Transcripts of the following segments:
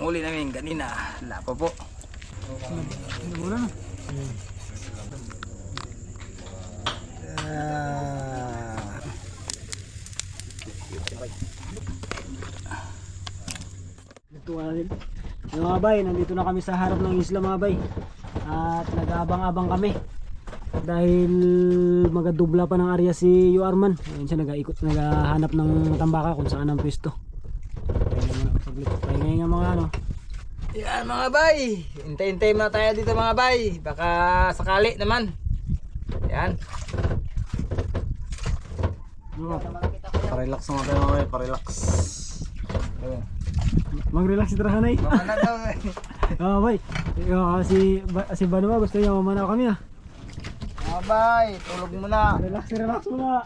huli namin kanina. Lapo po. Mura na. Ito din. Yung mga bay, nandito na kami sa harap ng isla mga bay. At nag-aabang-abang kami. Dahil magadubla pa ng area si Yu Arman. Ayun siya naghahanap ng tambaka kung saan ang pwesto. Kaya nga mga ano. Yan mga bay. Hintay-hintay muna tayo dito mga bay. Baka sakali naman. Yan. Pa-relax mo tayo mga bay, pa-relax. Mag-relax si Trahanay. Mamana daw. Oo bay. Si Banuma gusto niya mamanaw kami ah. Mga bay, tulog muna. Relax muna.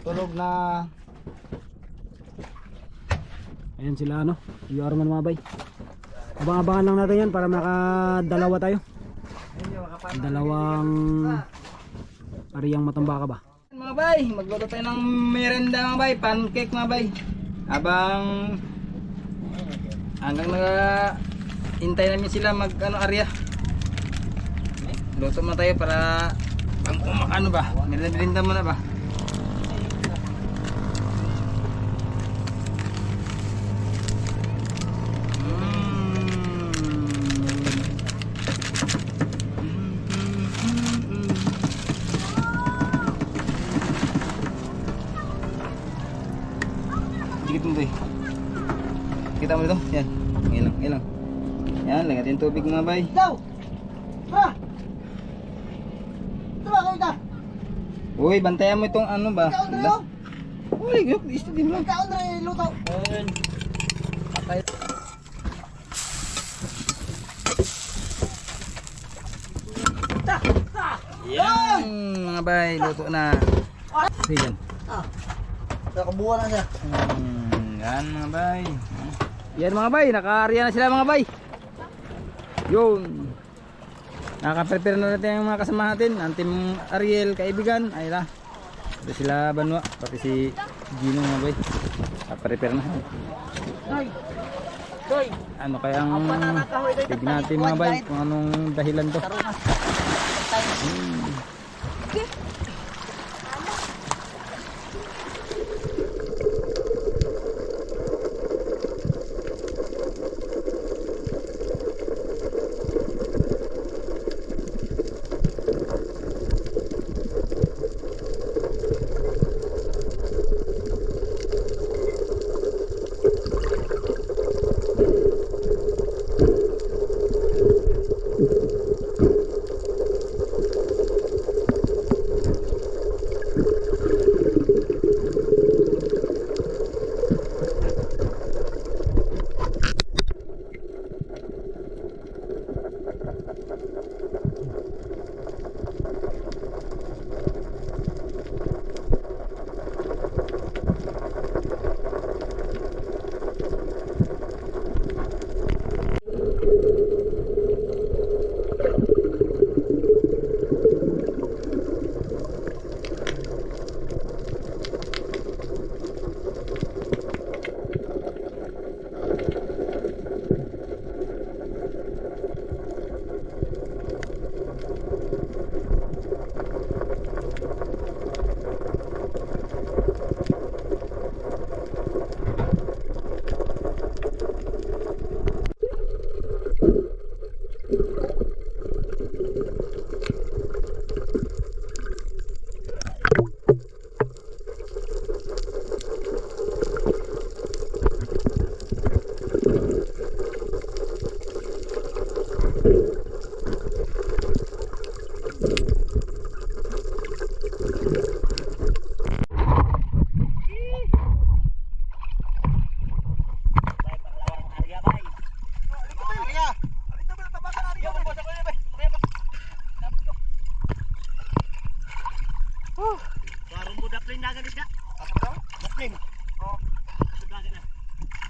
Tulog na. Ayan sila ano, Yu Arman mga bay. Abang-abangan lang natin yan para makadalawa tayo. Dalawang ariyang matambaka ba? Mga bay, magluto tayo ng merenda mga bay. Pancake mga bay. Hanggang hintay namin sila mag area. Luto na tayo para pang ano ba? Merenda muna ba? Dikit mo ba? Kita mo ito? Yan. Ilang. Yan, lagatin tubig mga bay. Daw! Ha! Tama ka ita! Uy, bantayan mo itong ano ba? Kaon rin yun! Uy, isto din lang. Kaon rin luto! Ayun. Patay. Yan, mga bay, luto na. Sige yan. Nakabuha na siya. Yan mga bay. Yan mga bay, naka-area na sila mga bay. Yun. Naka-prepare na natin yung mga kasama natin. Antim Ariel, kaibigan. Ay la. Ito sila Banwa, pati si Gino mga bay. Naka-prepare na. Ano kayang tignan natin mga bay kung anong dahilan to.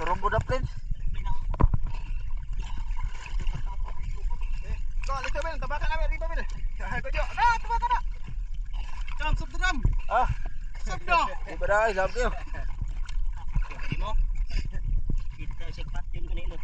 Turumbo na plane. Go, lito Bil, tabakan namin dito Bil. Ko jo. Na, tabakan na. Jam sub drum. Ah. Sub do. Iba na, ilap kayo. Di mo. Kita sekpat yung kanilo.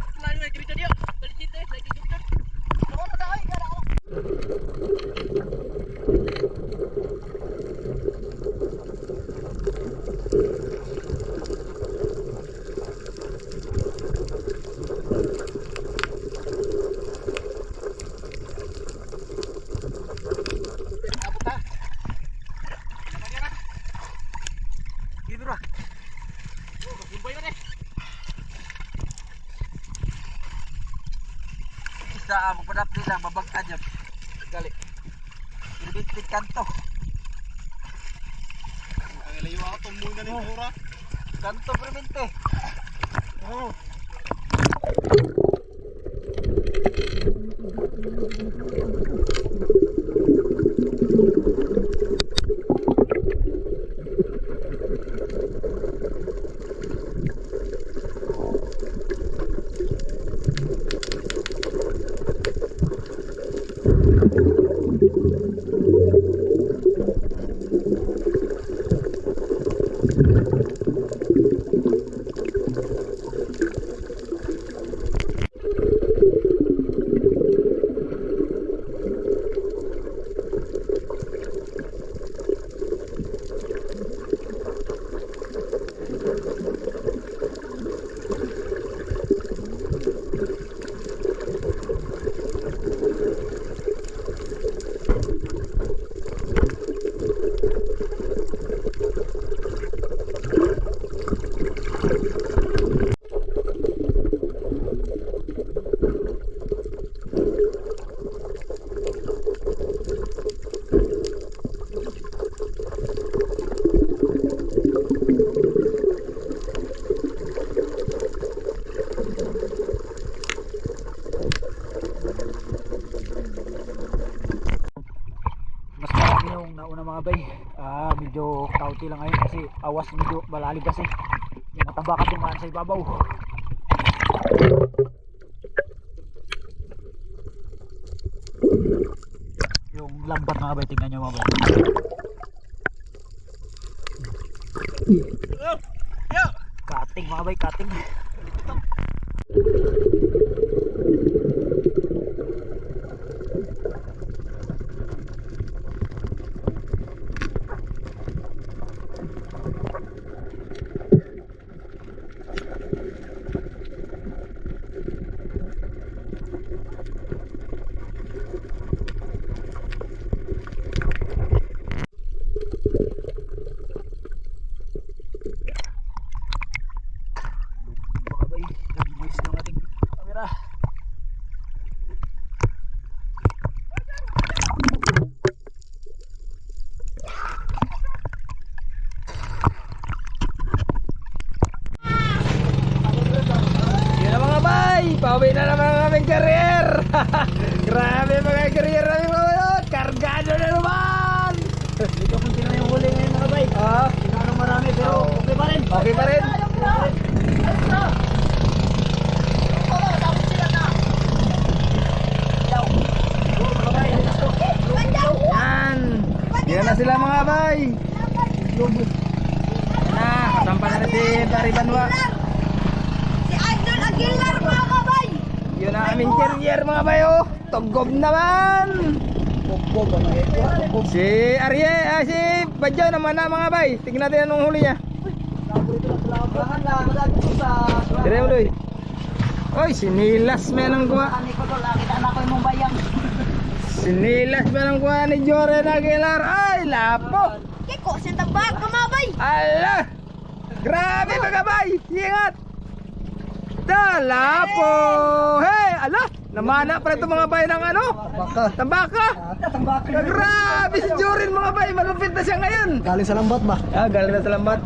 Sa magpadap nila babagkan niya. Gali. Ibig kanto. Ang ilayo ako tumuy na ni ora. Kanto permente. Oh. Mga bay, medyo kauti lang ngayon kasi awas medyo malalim kasi yung mataba ka tumaan sa ibabaw. Yung lambat mga bay, tingnan nyo mga bay. Kating mga bay, kating. Pauwi na naman ang aming career. Grabe mga career namin mga bayot. Kargado na naman. Dito kunti na yung huli ngayon mga bay. Sinanong marami pero okay pa rin. Okay pa rin. Yan. Yan na sila mga bay. Katampa na rin si Taribanwa. Aguilar mga kabay! Yun ang aming carrier mga bayo. Tugob naman. Si Arye, si Badyaw naman na mga bay. Tingnan natin anong huli niya. Dire uloy. Oy, sinilas may nang kuha. Sinilas may nang kuha ni Joren Aguilar. Ay, lapo. Kiko, sintabag ka mga bay! Ala! Grabe mga bay. Ingat. Lapo. Hey, ala. Namana pa ito mga bay ng ano? Tambaka. Grabe si Joren mga bay. Malupit na siya ngayon. Galing sa lambat ba? Galing na sa lambat.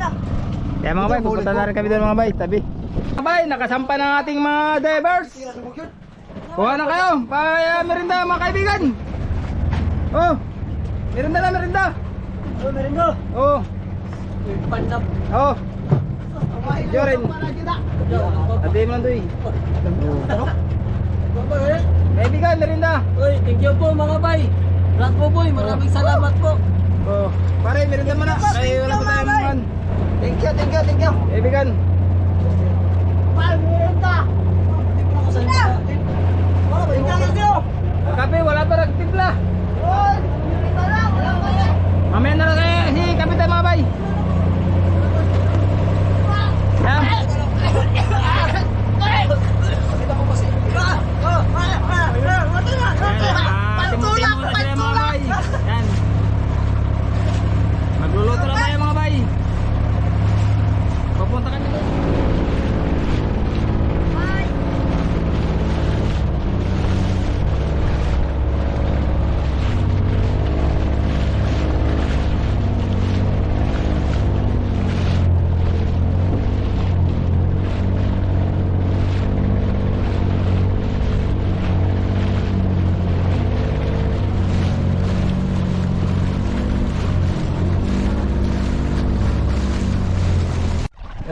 Kaya mga bay, pupunta na rin kami doon mga bay. Tabi. Mga bay, nakasampa ng ating mga divers. Kuha na kayo. Merinda mga kaibigan. Oh. Merinda na, merinda. Merindo. Oh. Panap. Oh. Joren. Ate mo lang doy. Kaibigan, merinda. Oy, thank you po mga bay. Brad po boy, maraming salamat po. Oh. Pare, merinda mo na. Ay, wala pa tayong mga. Thank you. Kaibigan. Merienda. Hindi po ako sa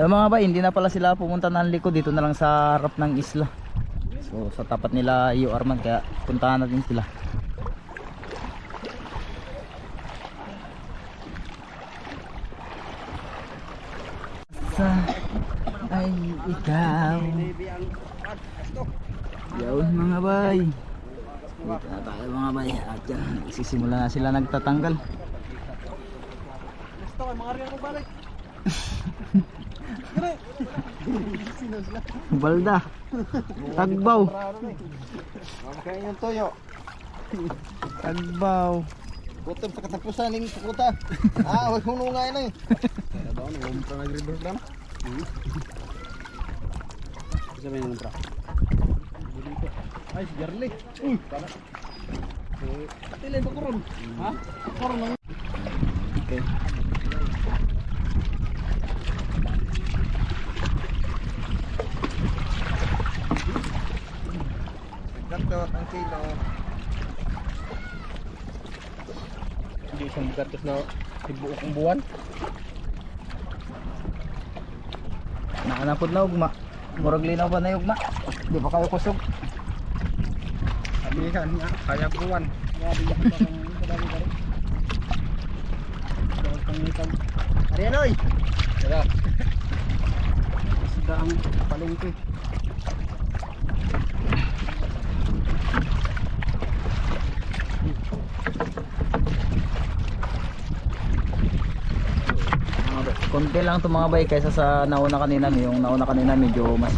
Mga bay, hindi na pala sila pumunta ng likod, dito na lang sa harap ng isla. So sa tapat nila Iyo Arman, kaya puntahan natin sila. Sa ay ikaw. Yun mga bay. Dito na tayo mga bay. At yan, nagsisimula na sila nagtatanggal. Gusto ko, mga riyan ko balik. Balda. Tagbaw. Makain yung toyo. Tagbaw. Gutom sa katapusan ng sukuta. Huwag hunungain na eh. Kaya ba, nag-umpra nag-river dam? Isa ba yung umpra? Ay, si Jarly. Uy, para. Tilay ba koron? Ha? Koron lang. Okay. Gatot ang kilo. Hindi isang gatos na ibuo kong buwan. Naanapod na ugma. Murag linaw ba na ugma? Di ba kayo kusog? Sabihan niya, kaya buwan. Ariyan oy! Tara. Sida ang palengke. Konti lang itong mga bay kaysa sa nauna kanina. Yung nauna kanina medyo mas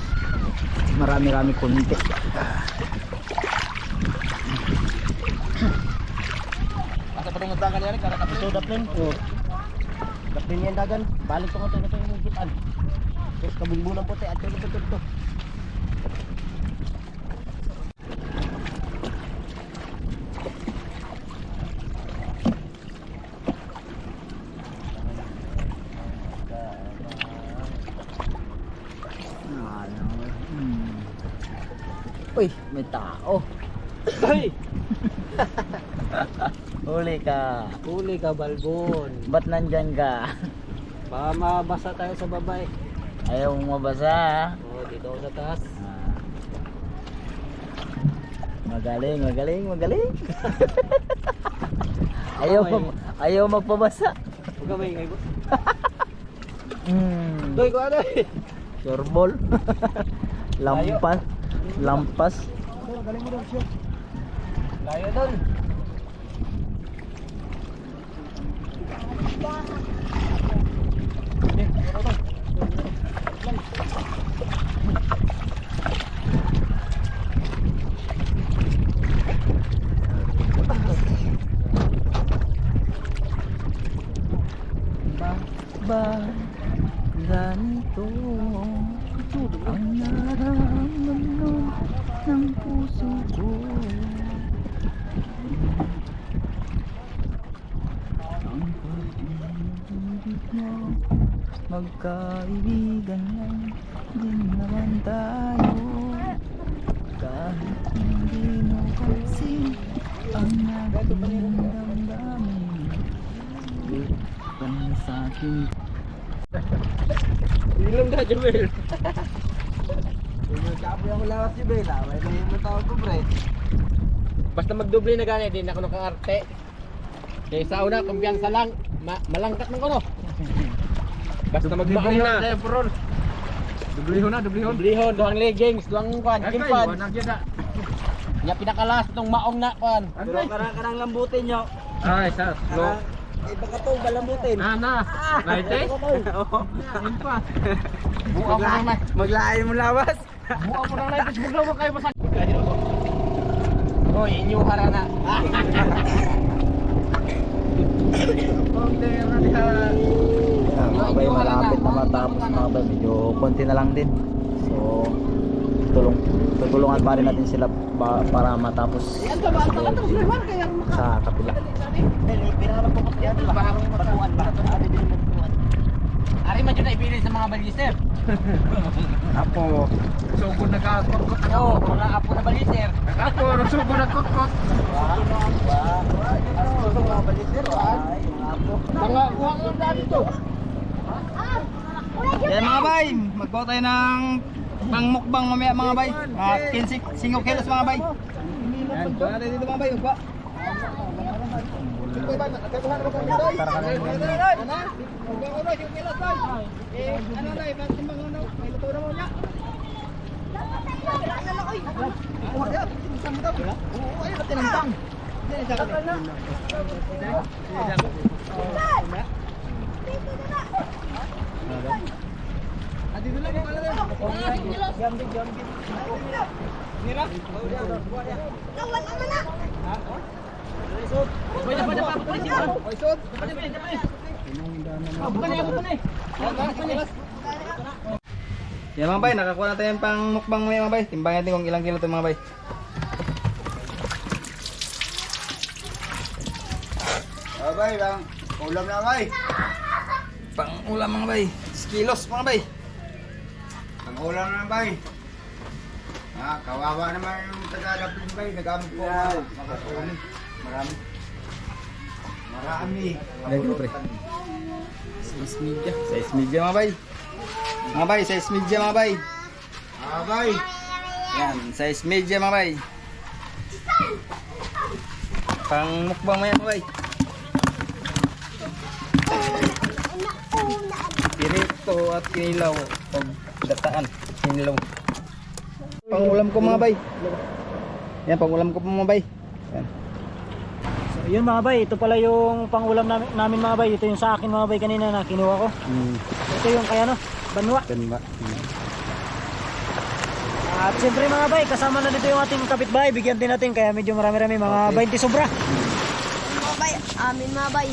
marami-rami konti. Asa pa tong dagan yan karena Ito daplin. Daplin yan dagan. Balik ko nga ito yung gitan. Terus kabulbulan puti at ito. Uy, may tao. Ay! Huli ka. Huli ka, Balbon. Ba't nandyan ka? Baka mabasa tayo sa babae. Ayaw mong mabasa. Oo, dito ako sa taas. Magaling. Ayaw magpabasa. Huwag ka maingay, boss. Doy ko ano eh. Surbol. Lampas. galing mo daw siya. Layo doon. Ba ganito ang nararamdaman ng puso ko. Ang pag-ibig mo, magkaibigan lang din naman tayo. Kahit hindi mo kasi ang aking damdamin, ka na sa'kin. Ilong na, Jumel. Kapoy ako lawas si Bella. May nangyayon mo tawag ko, pre. Basta magdoble na gani, din ako nakaarte. Kaya sa una, kumpiyansa lang. Malangkat mo ko, no? Basta magbaong na. Dublihon na. Dublihon, duhang leggings, duhang kwan, kimpan. Nya pinakalas tong maong na kwan. Pero karang lambutin nyo. Ay, sa slow. Iba ka to, balambutin. Na. Naite? Oo. Ayun pa. Buka mo nang Maglaay mo lawas. buka mo nang naite, buglaw mo kayo masak. Oy, inyo harana. Mga bay, malapit na matapos mga bay, medyo konti na lang din. So tutulungan pa rin natin sila para matapos sa kapila. Ari man jud na ipili sa mga baliser. Apo. Sugod nagkakot-kot ako. Oo, mga apo na baliser. Ako, sugod nagkot-kot. Mga kuha mo dali to. Ayan mga bay, magkuha tayo ng pangmukbang mamaya mga bay. 5 kilos mga bay. Ayan, kuha natin dito mga bay. Kuha. Tara ka na yung mga bay. Ano na, ibang timbang uno. May luto na mo niya. Yan mga bay, nakakuha na tayo yung pang mukbang mga bay. Timbang natin kung ilang kilo ito mga bay. Bay, bang. Ulam na bay. Pang ulam mga bay. 10 kilos mga bay. Ang ulam na bay. Kawawa naman yung taga-rapin bay. Nagamit po na makatulong. Marami. Size media mga bay. Mga bay, size media mga bay. Bay. Yan, size media mga bay. Pang mukbang mo yan mga bay. Pirito at kinilaw. O dataan. Kinilaw. Pang ulam ko mga bay. Yan, pang ulam ko mga bay. Yan. So yun mga bay, ito pala yung pangulam namin mga bay. Ito yung sa akin mga bay kanina na kinuha ko. Ito yung kaya no, banwa. Ganba. At siyempre mga bay, kasama na dito yung ating kapitbahay. Bigyan din natin kaya medyo marami-rami, mga 20 sobra. Mga bay, amin mga bay.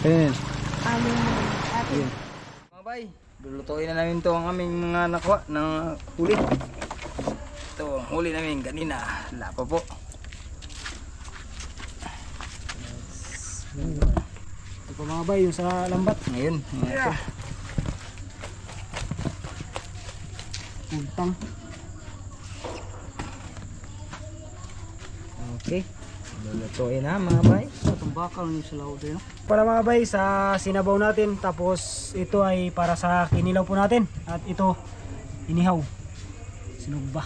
Ayan. Amin atin. Mga bay, lulutuin na namin to ang aming mga nakuha ng huli. Ito ang huli namin kanina. Lapa po. Ito po mga bay, yung sa lambat. Ngayon. Yeah. Puntang. Okay. Lulutuin na mga bay. Itong bakal yung sa laot eh. Para mga bay, sa sinabaw natin. Tapos ito ay para sa kinilaw po natin. At ito, inihaw. Sinugba.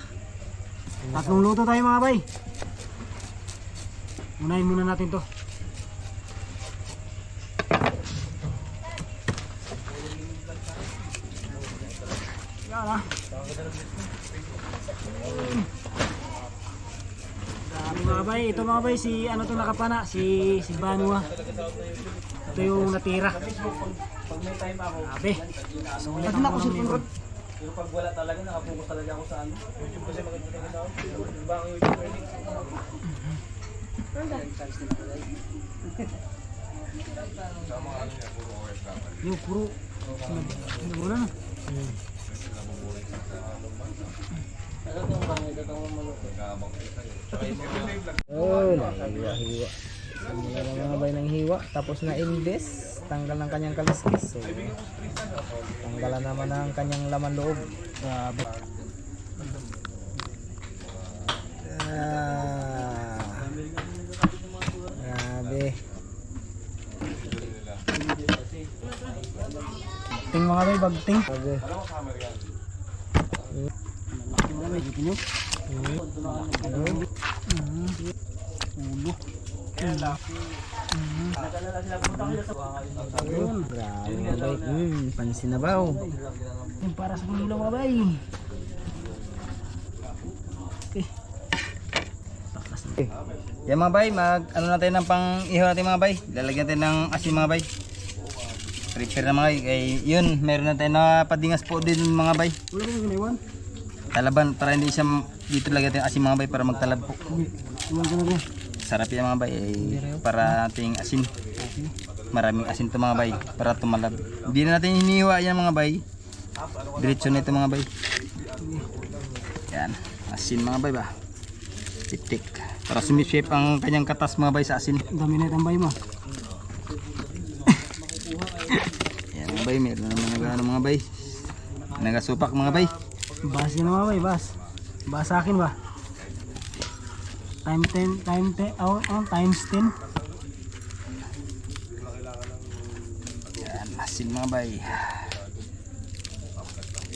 Tatlong luto tayo mga bay. Unahin muna natin to. Yan ah. Dami mga bay. Ito mga bay, si ano to nakapana? Si Banua. Ito yung natira. Sabi. So, ulit ang ako naman yun. Pero pag wala talaga, nakapokus talaga ako sa ano. YouTube kasi maganda talaga ako. Ibang YouTube Yung puro. Sinabulan na. Oh, hiwa-hiwa. Simula ng mga bay ng hiwa. Tapos na imbes. Tanggal ng kanyang kaliskis. So, tanggalan naman ang kanyang laman loob. Grabe. Grabe. Ting mga bay, bagting. Grabe. Mga bay, dito nyo. Ulo. Ayun, grabe mga bay. Pansin na ba? Yung para sa kanilang mga bay. Okay. Takas na. Yan mga bay, ano natin ng pang ihaw natin mga bay. Lalagyan natin ng asin mga bay. Prepare na mga bay. Kaya yun, meron natin na padingas po din mga bay. Wala ba yung ganawan? Talaban para hindi siya dito lagyan natin asin mga bay para magtalab po. Iwan ko na rin. Sarap yan mga bay para ating asin. Maraming asin to mga bay para tumalab. Hindi na natin hinihiwa yan mga bay. Diretso na ito mga bay. Yan, asin mga bay ba. Tik-tik. Para sumishape ang kanyang katas mga bay sa asin. Dami na itambay mo. Yan mga bay, meron naman nagano mga bay. Nagasupak mga bay. Bas yun mga bay, bas. Bas sa akin ba? Times 10, times 10. Yan, asin mga bay.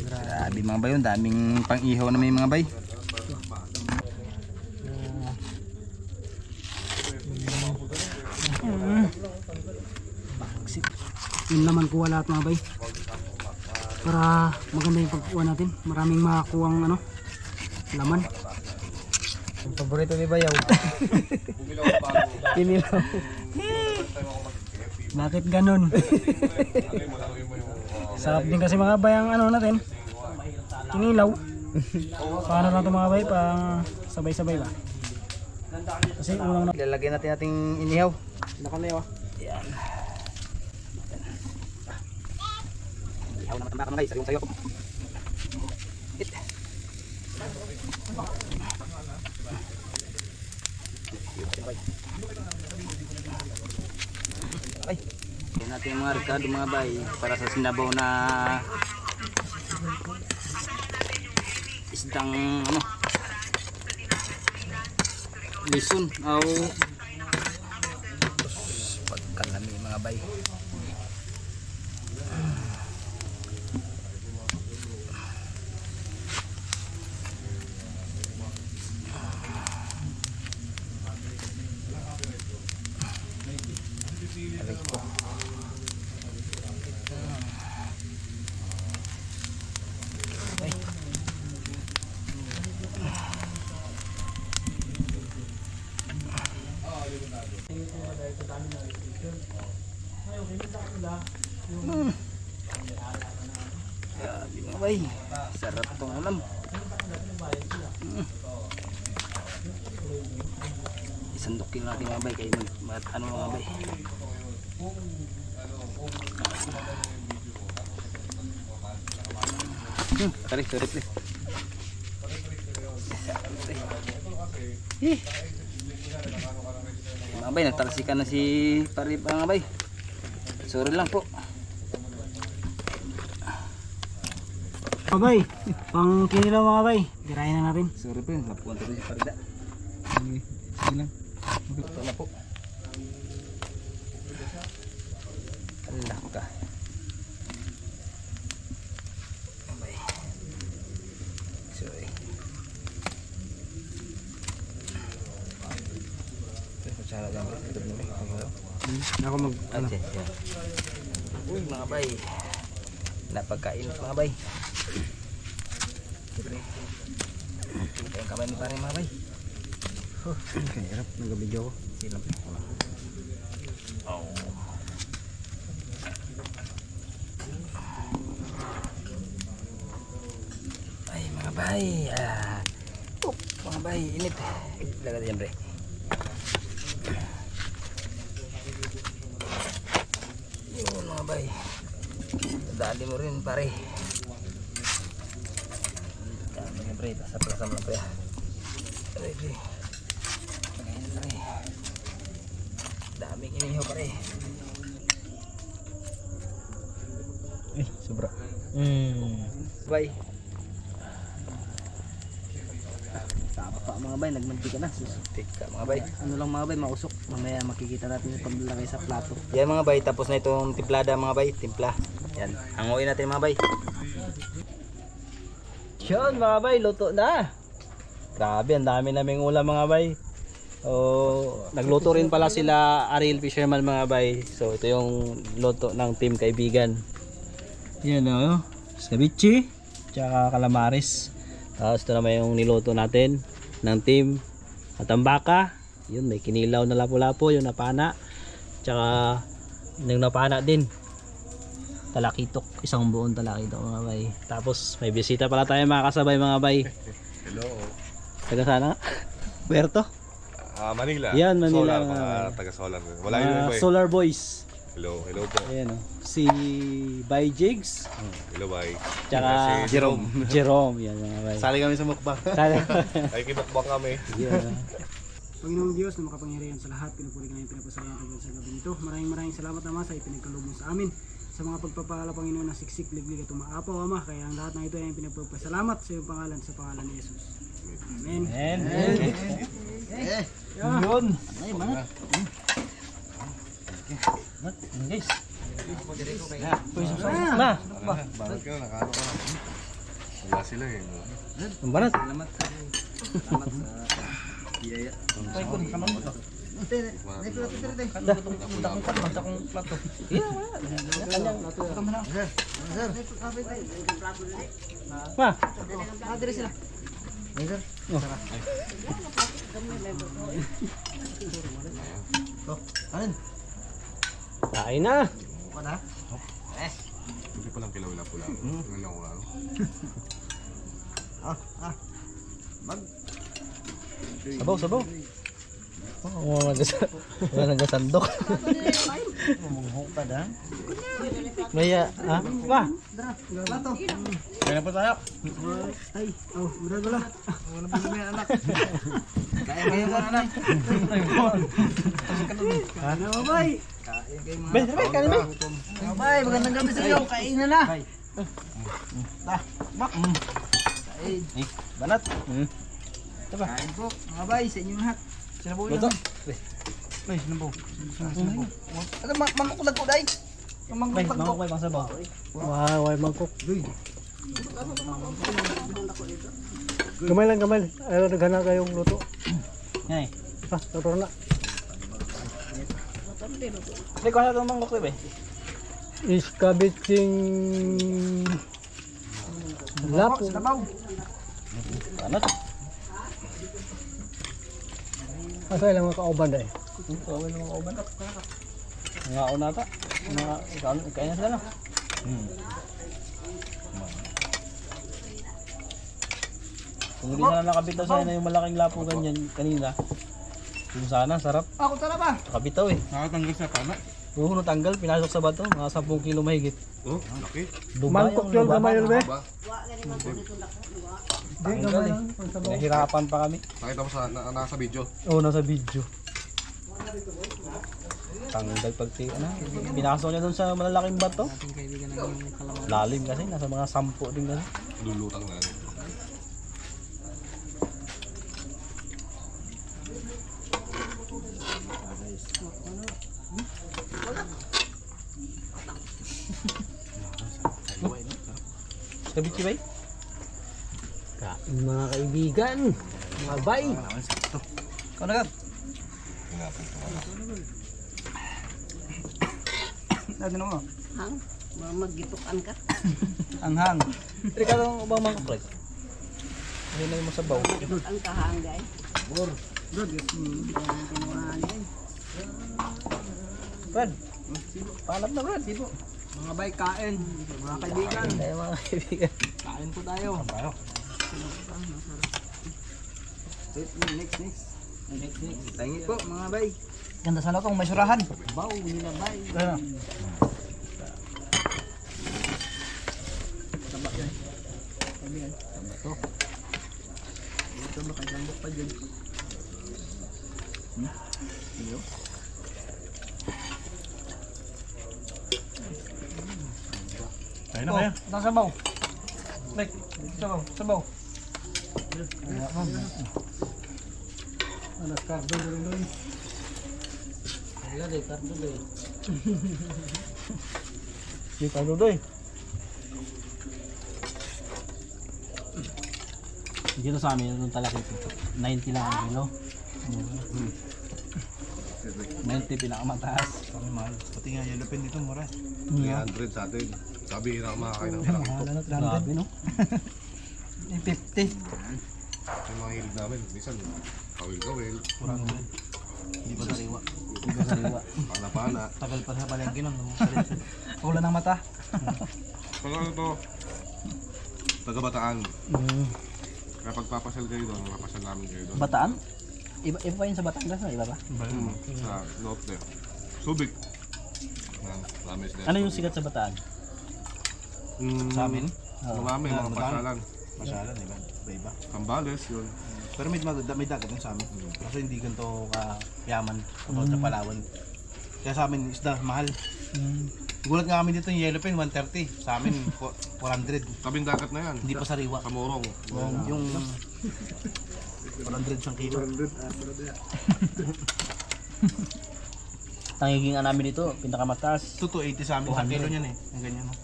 Grabe mga bay, daming pang-ihaw na may mga bay. Yung laman kuha lahat mga bay. Para maganda yung pagkuha natin. Maraming makakuha ang ano, laman. Ang paborito ni Bayaw. Kinilaw. Bakit ganun? Sarap din kasi mga bay ang ano natin. Kinilaw. Paano lang ito mga bay? Pang sabay-sabay ba? Kasi unang Ilalagay natin ating inihaw. nakanayo. Yan. Ihaw na matambaka mga guys. Sariwang sayo. It. Ay. Yan natin yung mga rekado mga bay para sa sinabaw na isdang ano lison o pagkalami mga bay. Aray ko. Ay. Grabe mga bay, sarap tong ulam. Isandukin natin mga bay kayo ano mga bay. Sorry, please. Mga bay, nagtalsikan na si Parip mga bay. Sorry lang po. Mga bay, pang kinilaw mga bay. Tirahin na natin. Sorry po, napuan ko si Parida. Sige lang. Ito na po. Allah ka. Abay. Sorry. Kutsara lang ba? Ito mo. Ako mag ano. Uy mga bay. Napagkain mga bay. Ito yung kamay ni pare mga bay. Kahirap, nag-video ko. Silang. Oh. Ay mga bay. Mga bay, init. Lagay dyan bre. Yun mga bay. Dali mo rin pare. Dami nga bre. Pasap-lasam lang pa ya. Pare bre. Pare. Daming inihaw pare. Eh, sobra. Bye. Tama pa mga bay, nagmantika na. Susutik ka mga bay. Ano lang mga bay, mausok. Mamaya makikita natin yung paglagay sa plato. Yan mga bay, tapos na itong timplada mga bay. Timpla. Yan, hanguin natin mga bay. Yun mga bay, luto na. Grabe, ang dami naming ulam mga bay. Oh, nagluto rin pala sila Ariel Fisherman mga bay. So ito yung luto ng team kaibigan. Yan o, ceviche, tsaka calamares. Tapos ito naman yung niluto natin ng team Atambaka. Yun, may kinilaw na lapu-lapu, yung napana. Tsaka yung napana din. Talakitok, isang buong talakitok mga bay. Tapos may bisita pala tayo mga kasabay mga bay. Hello. Taga sana? Puerto? Manila. Yan, Manila. Solar, mga taga-solar. Wala yun iba eh. Solar Boys. Hello, hello po. Ayan o. Si Bay Jigs. Hello, bye. Tsaka Si Jerome. Jerome. Yan mga bay. Sali kami sa mukbang. Sali. Ay, kinukbang kami. Yan. Panginoong Diyos na makapangyarihan sa lahat, pinupuri ka na yung pinapasalamat ko sa gabi nito. Maraming salamat Ama sa ipinagkaloob mo sa amin. Sa mga pagpapala Panginoon na siksik, liglig at umaapaw Ama. Kaya ang lahat ng ito ay pinagpapasalamat sa iyong pangalan, sa pangalan ni Jesus. Amen. Yun. Ay, manat. Guys. Na. Balot ka na, nakano ka na. Wala sila eh. Ang banat. Salamat. Salamat sa biyaya. Ay, kun kaman mo to. Ma. Kain na. Hindi pa lang kilaw pula. Ngayon ako lang. Sabaw, sabaw. Wala nagasandok. Maya, ha? Pa. Kaya na po tayo. Ay, oh, murag wala. Wala po kami anak. Kaya kayo mga anak. Ano ba, bay? Bay, kanin bay. Mga bay, magandang gabi sa iyo. Kainan na. Banat. Kain po, mga bay, sa inyong lahat. Sinabaw yun. Ay, sinabaw. Ano, mangkulag ko dahil. Bay, Mangkulag ko. mangkok bay, pang sabaw. Wow, mangkok. Gamay lang, gamay. Ayaw, naghana kayong luto. Ngay. Ah, totoo na. Bay, kung ano itong mangkok bay? Iskabitsing lapo. Sinabaw. Banat. Asa lang mga kauban dahil. Kawin ng mga uban. Nga una ta. Kain na sila na. Kung hindi na nakabitaw sana yung malaking lapo ganyan kanina. Kung sana, sarap. Ako tala ba? Nakabitaw eh. Nakatanggal sa pana. Oo, natanggal. Pinasok sa bato. Mga 10 kilo mahigit. Oh, laki. Duba Mangkok yun, gamay yun, be. Ba? Tanggal eh. Nahirapan pa kami. Nakita mo sa nasa video. Oo, nasa video. Tanggal pag pinasok niya doon sa malalaking bato. Lalim kasi, nasa mga 10 din kasi. Lulutang na. Kabichi ba? Kain mga kaibigan. Mga bay. Ikaw na ka. Ano mo? Hang, magitukan ka. Anghang. Ricardo, ang ubang mga kapres. Hindi na yung masabaw. Ang kahangay. Brad, paalam na Brad. Mga bay, kain. Mga kaibigan. Tayo mga kaibigan. Kain po tayo. Next. Tingin po, mga bay. Ganda sana kung may surahan. Baw, nila bay. Ano? Ito ba, kagambok pa dyan. Tayo na kaya. Nang sabaw. Like, sabaw. Anak kardo rin doon. Di Cardo doy. Dito sa amin, yung talaki ito. 90 lang ang kilo. 90 pinakamataas. Pati nga yellow pen dito, mura. Yeah. 300 sa atin. Sabi na makakain ng malaki to. Grabe no? 50. Yung mga hilig namin, minsan, kawil-kawil, Hindi pa sariwa. Hindi pa sariwa. pana-pana. Tagal pa sa palengke nun. Ulan ng mata. Pag ano to, taga-Bataan. Kaya pagpapasal kayo doon, mapasal namin kayo doon. Bataan? Iba pa yun sa Batangas, no? Iba ba? Sa north there. Subic. Yan, promise there. Ano yung sikat sa Bataan? Sa amin? Oo. Marami, mga pasalan. Masalan, di ba? Iba-iba. Kambales, yun. Pero may dagat din sa amin. Kasi hindi ganito kayaman kapag sa Palawan. Kaya sa amin isda, mahal. Gulat nga kami dito yung yellowfin, 130. Sa amin, 400. Tabing dagat na yan. Hindi pa sariwa. Kamorong. Yung 400 isang kilo. Tangigingan namin dito, pinakamataas. Ito 280 sa amin. Isang kilo niyan eh. Yung ganyan. No?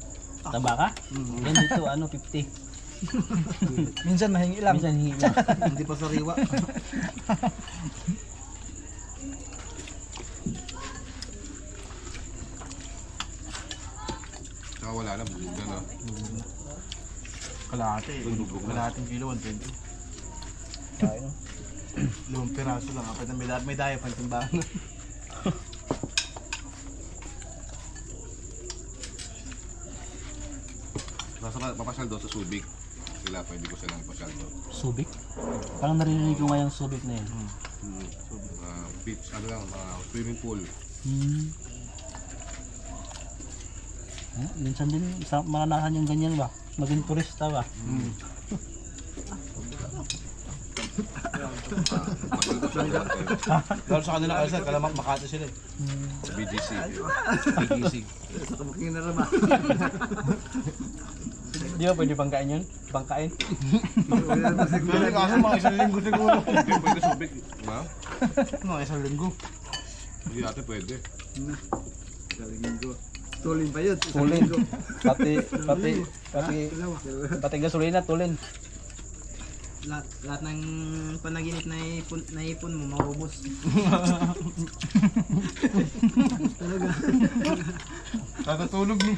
Tabaka? Yan dito, 50. Minsan mahingi lang. Minsan hingi lang. Hindi pa sariwa. Saka wala na, bulog na no. Kalahati. Bulubog na. Kalahating kilo, 120. Limang piraso lang. Kapag may daya pa yung timbangan. Basta papasyal daw sa Subic. Sila, pwede ko silang ipasyal daw. Subic? Parang narinig ko nga yung Subic na yun. Beach, ano lang, swimming pool. Minsan din, sa maranasan yung ganyan ba? Maging turista ba? Lalo sa kanila kasi kalamak Makati sila eh. BGC. PGC. Di ba pwede bangkain yun? Bangkain? Pero kaso mga isang linggo siguro. Hindi pwede Subic. Ha? Mga isang linggo. Hindi natin pwede. Tulin pa yun. Tulin. Pati gasolina, tulin. Lahat ng panaginip na ipon mo, maubos. Tatutulog ni.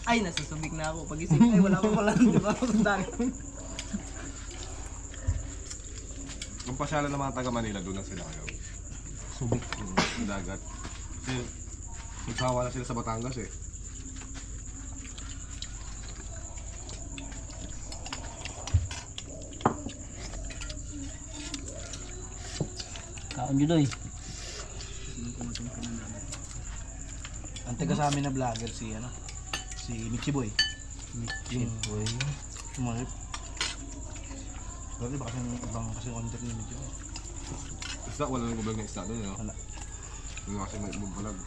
Ay, nasusubik na ako. Pag-isip, ay wala pa pala. Di ba ako sa dagat? Ang pasyalan ng mga taga Manila, doon na sila kayo. Subic. Sa dagat. Kasi, nagsawa na sila sa Batangas eh. Kaon yun doy. Ang taga sa amin na vlogger si Michi Boy. Michi Boy. Sumarip. Pero iba kasi ibang kasi content ni Michi Boy. Isda, wala nang gubalag na isda doon, no? Wala. Hindi kasi may bubalag.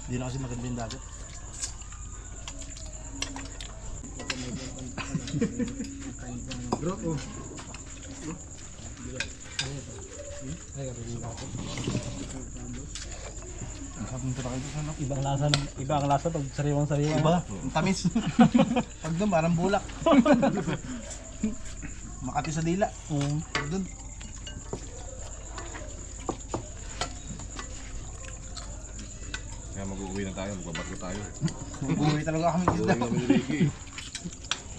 Hindi na kasi maganda yung dagat. Sabi ko kayo sana. Ibang lasa pag sariwang-sariwang. Iba, ang tamis. Pag doon parang bulak. Makati sa dila. Pag doon. Kaya mag-uwi na tayo, magbabarko tayo. Buhay talaga kami Uwi isda. kami ni Ricky.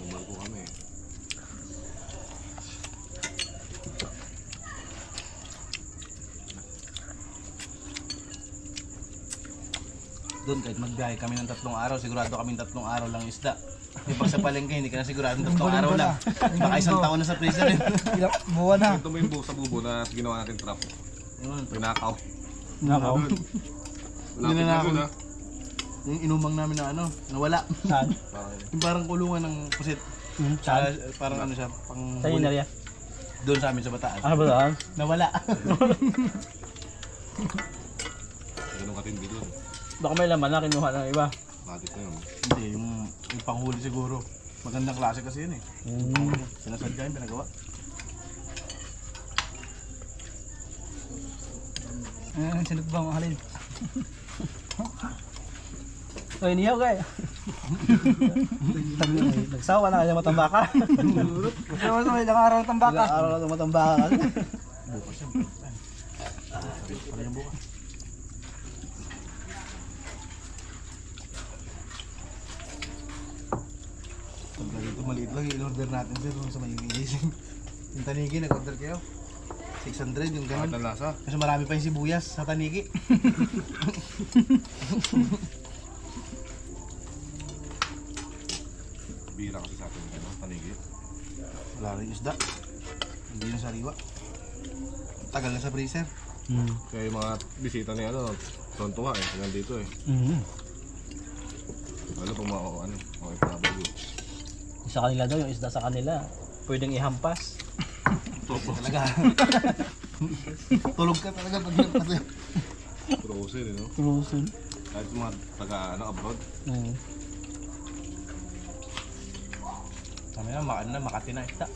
Magbarko kami. Doon kahit magbiyahe kami ng 3 araw, sigurado kami 3 araw lang isda. Di ba sa palengke, hindi ka na sigurado 3 araw lang. Baka isang taon na sa freezer yun. Buwan na. Ito mo yung sa bubo na ginawa natin trap. Yun. Pinakaw. Nakaw. Malapit na Ninanakaw. doon ha. Yung inumang namin na nawala. Saan? Yung parang kulungan ng pusit. Saan? Parang ano siya, pang Saan yung area? doon sa amin sa Bataan. Ano ba saan? Nawala. Ganun katindi doon. Baka may laman na kinuha ng iba. Matik na yun. Hindi, yung panghuli siguro. Magandang klase kasi yun eh. Sinasadya yung pinagawa. Sinot ba ang halin? Oy, niyaw kay. Nagsawa na kaya matambaka. Kasama sa ilang araw ng tambaka. Araw na matambaka. Bukas yan. Pala yung bukas. Pagka dito maliit lang, in-order natin sir sa may gising. Yung tanigi, nag-order kayo. 600 yung Kahit ganun. ang lasa. Kasi marami pa yung sibuyas sa tanigi. Bira kasi sa atin. Ano, panigi. Wala rin isda. Hindi na sariwa. Tagal na sa freezer. Kaya yung mga bisita ni ano, tontuwa eh. Hanggang dito eh. Lalo kung ano, okay pa bago. Sa kanila daw, yung isda sa kanila, pwedeng ihampas. Talaga. Tulog ka talaga pag nagpatay. Frozen eh, no? Frozen. Kahit yung mga taga ano, abroad. Kami na, Makati na isda.